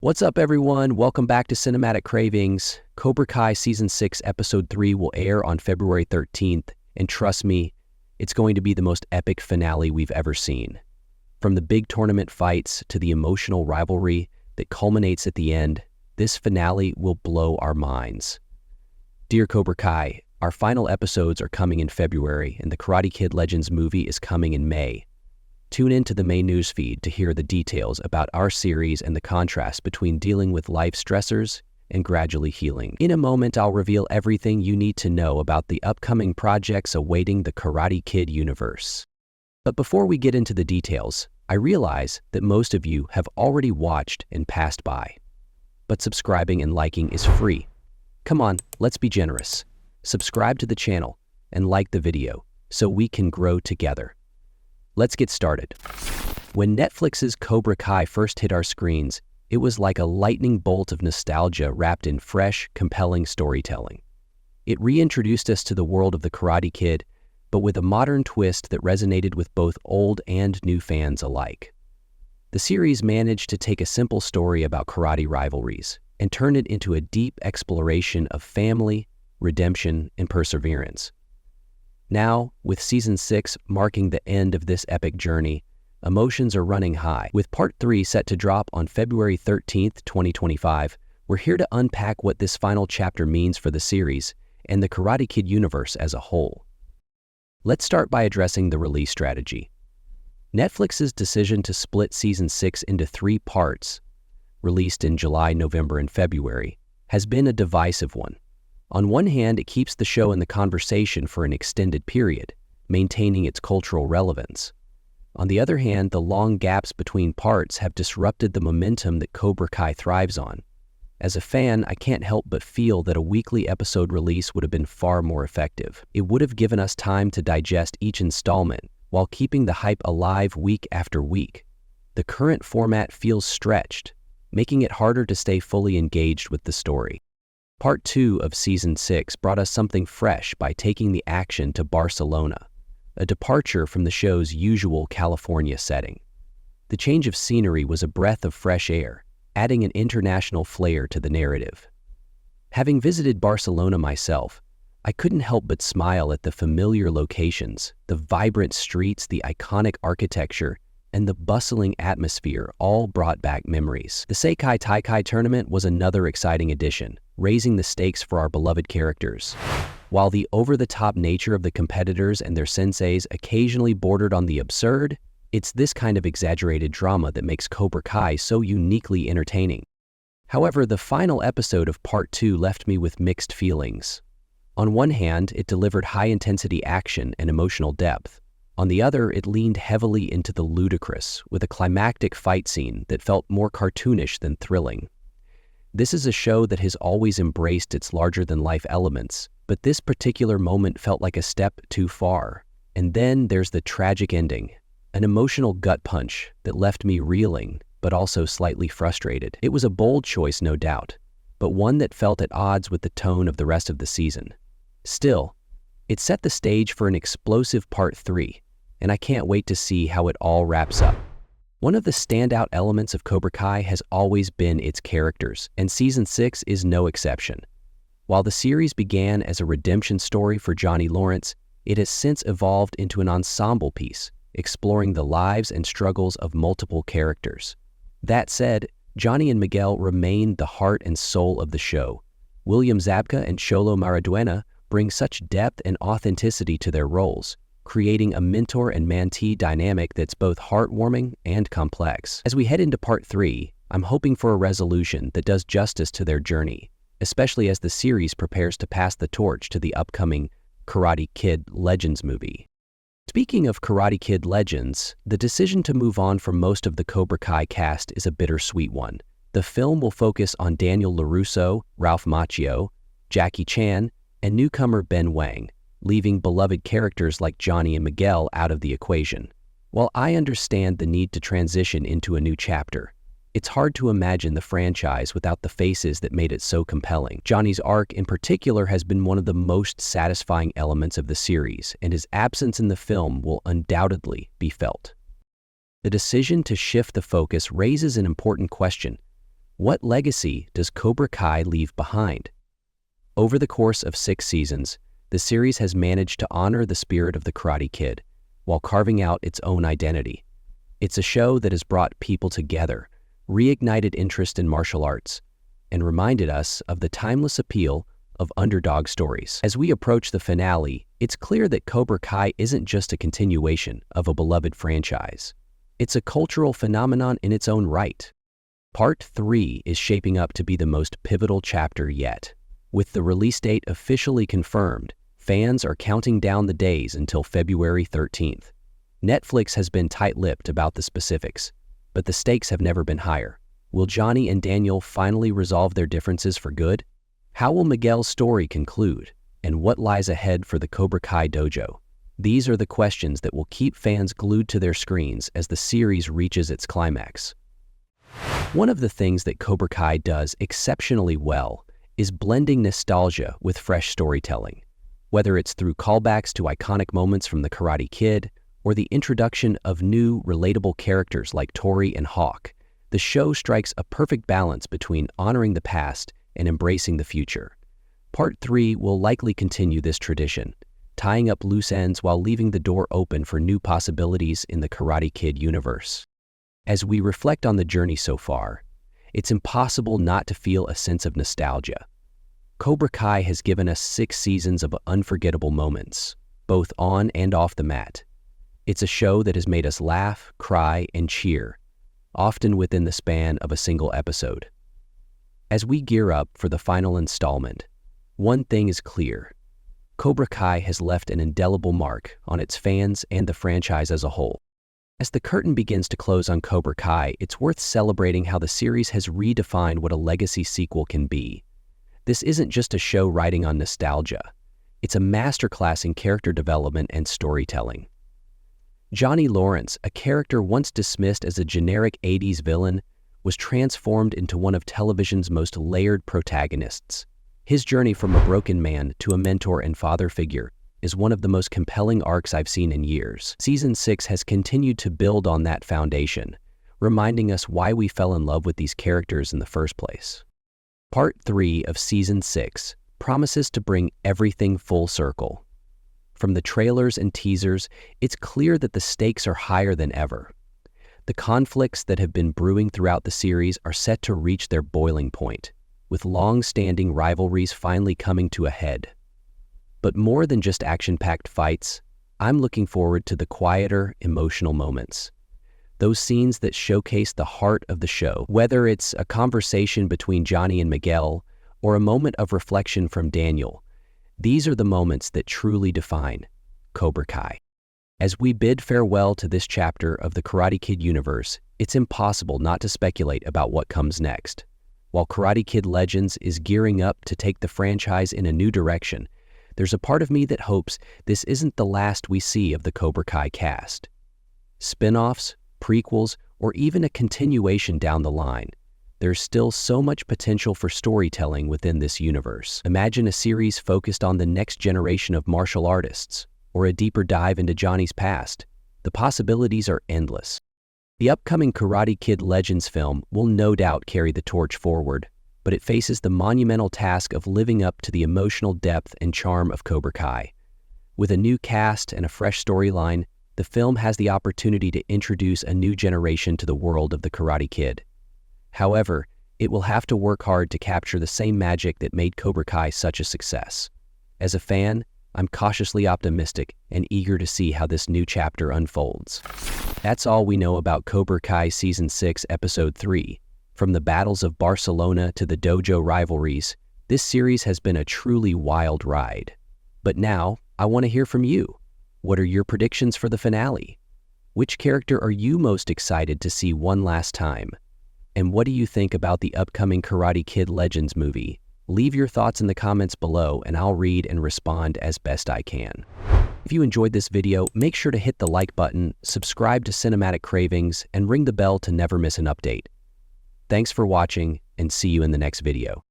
What's up, everyone? Welcome back to Cinematic Cravings. Cobra Kai Season 6, Episode 3 will air on February 13th, and trust me, it's going to be the most epic finale we've ever seen. From the big tournament fights to the emotional rivalry that culminates at the end, this finale will blow our minds. Dear Cobra Kai, our final episodes are coming in February, and the Karate Kid Legends movie is coming in May. Tune in to the main news feed to hear the details about our series and the contrast between dealing with life stressors and gradually healing. In a moment, I'll reveal everything you need to know about the upcoming projects awaiting the Karate Kid universe. But before we get into the details, I realize that most of you have already watched and passed by. But subscribing and liking is free. Come on, let's be generous. Subscribe to the channel and like the video so we can grow together. Let's get started. When Netflix's Cobra Kai first hit our screens, it was like a lightning bolt of nostalgia wrapped in fresh, compelling storytelling. It reintroduced us to the world of the Karate Kid, but with a modern twist that resonated with both old and new fans alike. The series managed to take a simple story about karate rivalries and turn it into a deep exploration of family, redemption, and perseverance. Now, with Season 6 marking the end of this epic journey, emotions are running high. With Part 3 set to drop on February 13th, 2025, we're here to unpack what this final chapter means for the series and the Karate Kid universe as a whole. Let's start by addressing the release strategy. Netflix's decision to split Season 6 into 3 parts, released in July, November, and February, has been a divisive one. On one hand, it keeps the show in the conversation for an extended period, maintaining its cultural relevance. On the other hand, the long gaps between parts have disrupted the momentum that Cobra Kai thrives on. As a fan, I can't help but feel that a weekly episode release would have been far more effective. It would have given us time to digest each installment while keeping the hype alive week after week. The current format feels stretched, making it harder to stay fully engaged with the story. Part 2 of Season 6 brought us something fresh by taking the action to Barcelona, a departure from the show's usual California setting. The change of scenery was a breath of fresh air, adding an international flair to the narrative. Having visited Barcelona myself, I couldn't help but smile at the familiar locations, the vibrant streets, the iconic architecture, and the bustling atmosphere all brought back memories. The Sekai Taikai tournament was another exciting addition, raising the stakes for our beloved characters. While the over-the-top nature of the competitors and their senseis occasionally bordered on the absurd, it's this kind of exaggerated drama that makes Cobra Kai so uniquely entertaining. However, the final episode of Part 2 left me with mixed feelings. On one hand, it delivered high-intensity action and emotional depth. On the other, it leaned heavily into the ludicrous, with a climactic fight scene that felt more cartoonish than thrilling. This is a show that has always embraced its larger-than-life elements, but this particular moment felt like a step too far. And then there's the tragic ending, an emotional gut punch that left me reeling, but also slightly frustrated. It was a bold choice, no doubt, but one that felt at odds with the tone of the rest of the season. Still, it set the stage for an explosive Part 3, and I can't wait to see how it all wraps up. One of the standout elements of Cobra Kai has always been its characters, and Season 6 is no exception. While the series began as a redemption story for Johnny Lawrence, it has since evolved into an ensemble piece, exploring the lives and struggles of multiple characters. That said, Johnny and Miguel remain the heart and soul of the show. William Zabka and Cholo Mariduena bring such depth and authenticity to their roles, creating a mentor and mentee dynamic that's both heartwarming and complex. As we head into Part 3, I'm hoping for a resolution that does justice to their journey, especially as the series prepares to pass the torch to the upcoming Karate Kid Legends movie. Speaking of Karate Kid Legends, the decision to move on from most of the Cobra Kai cast is a bittersweet one. The film will focus on Daniel LaRusso, Ralph Macchio, Jackie Chan, and newcomer Ben Wang, leaving beloved characters like Johnny and Miguel out of the equation. While I understand the need to transition into a new chapter, it's hard to imagine the franchise without the faces that made it so compelling. Johnny's arc in particular has been one of the most satisfying elements of the series, and his absence in the film will undoubtedly be felt. The decision to shift the focus raises an important question. What legacy does Cobra Kai leave behind? Over the course of 6 seasons, the series has managed to honor the spirit of the Karate Kid while carving out its own identity. It's a show that has brought people together, reignited interest in martial arts, and reminded us of the timeless appeal of underdog stories. As we approach the finale, it's clear that Cobra Kai isn't just a continuation of a beloved franchise. It's a cultural phenomenon in its own right. Part 3 is shaping up to be the most pivotal chapter yet. With the release date officially confirmed, fans are counting down the days until February 13th. Netflix has been tight-lipped about the specifics, but the stakes have never been higher. Will Johnny and Daniel finally resolve their differences for good? How will Miguel's story conclude? And what lies ahead for the Cobra Kai Dojo? These are the questions that will keep fans glued to their screens as the series reaches its climax. One of the things that Cobra Kai does exceptionally well is blending nostalgia with fresh storytelling. Whether it's through callbacks to iconic moments from The Karate Kid or the introduction of new, relatable characters like Tory and Hawk, the show strikes a perfect balance between honoring the past and embracing the future. Part 3 will likely continue this tradition, tying up loose ends while leaving the door open for new possibilities in the Karate Kid universe. As we reflect on the journey so far, it's impossible not to feel a sense of nostalgia. Cobra Kai has given us 6 seasons of unforgettable moments, both on and off the mat. It's a show that has made us laugh, cry, and cheer, often within the span of a single episode. As we gear up for the final installment, one thing is clear. Cobra Kai has left an indelible mark on its fans and the franchise as a whole. As the curtain begins to close on Cobra Kai, it's worth celebrating how the series has redefined what a legacy sequel can be. This isn't just a show riding on nostalgia. It's a masterclass in character development and storytelling. Johnny Lawrence, a character once dismissed as a generic 80s villain, was transformed into one of television's most layered protagonists. His journey from a broken man to a mentor and father figure is one of the most compelling arcs I've seen in years. Season 6 has continued to build on that foundation, reminding us why we fell in love with these characters in the first place. Part 3 of Season 6 promises to bring everything full circle. From the trailers and teasers, it's clear that the stakes are higher than ever. The conflicts that have been brewing throughout the series are set to reach their boiling point, with long-standing rivalries finally coming to a head. But more than just action-packed fights, I'm looking forward to the quieter, emotional moments. Those scenes that showcase the heart of the show, whether it's a conversation between Johnny and Miguel or a moment of reflection from Daniel, these are the moments that truly define Cobra Kai. As we bid farewell to this chapter of the Karate Kid universe, it's impossible not to speculate about what comes next. While Karate Kid Legends is gearing up to take the franchise in a new direction, there's a part of me that hopes this isn't the last we see of the Cobra Kai cast. Spin-offs, prequels, or even a continuation down the line, there's still so much potential for storytelling within this universe. Imagine a series focused on the next generation of martial artists, or a deeper dive into Johnny's past. The possibilities are endless. The upcoming Karate Kid Legends film will no doubt carry the torch forward, but it faces the monumental task of living up to the emotional depth and charm of Cobra Kai. With a new cast and a fresh storyline, the film has the opportunity to introduce a new generation to the world of the Karate Kid. However, it will have to work hard to capture the same magic that made Cobra Kai such a success. As a fan, I'm cautiously optimistic and eager to see how this new chapter unfolds. That's all we know about Cobra Kai Season 6, Episode 3. From the battles of Barcelona to the Dojo rivalries, this series has been a truly wild ride. But now, I want to hear from you. What are your predictions for the finale? Which character are you most excited to see one last time? And what do you think about the upcoming Karate Kid Legends movie? Leave your thoughts in the comments below and I'll read and respond as best I can. If you enjoyed this video, make sure to hit the like button, subscribe to Cinematic Cravings, and ring the bell to never miss an update. Thanks for watching, and see you in the next video.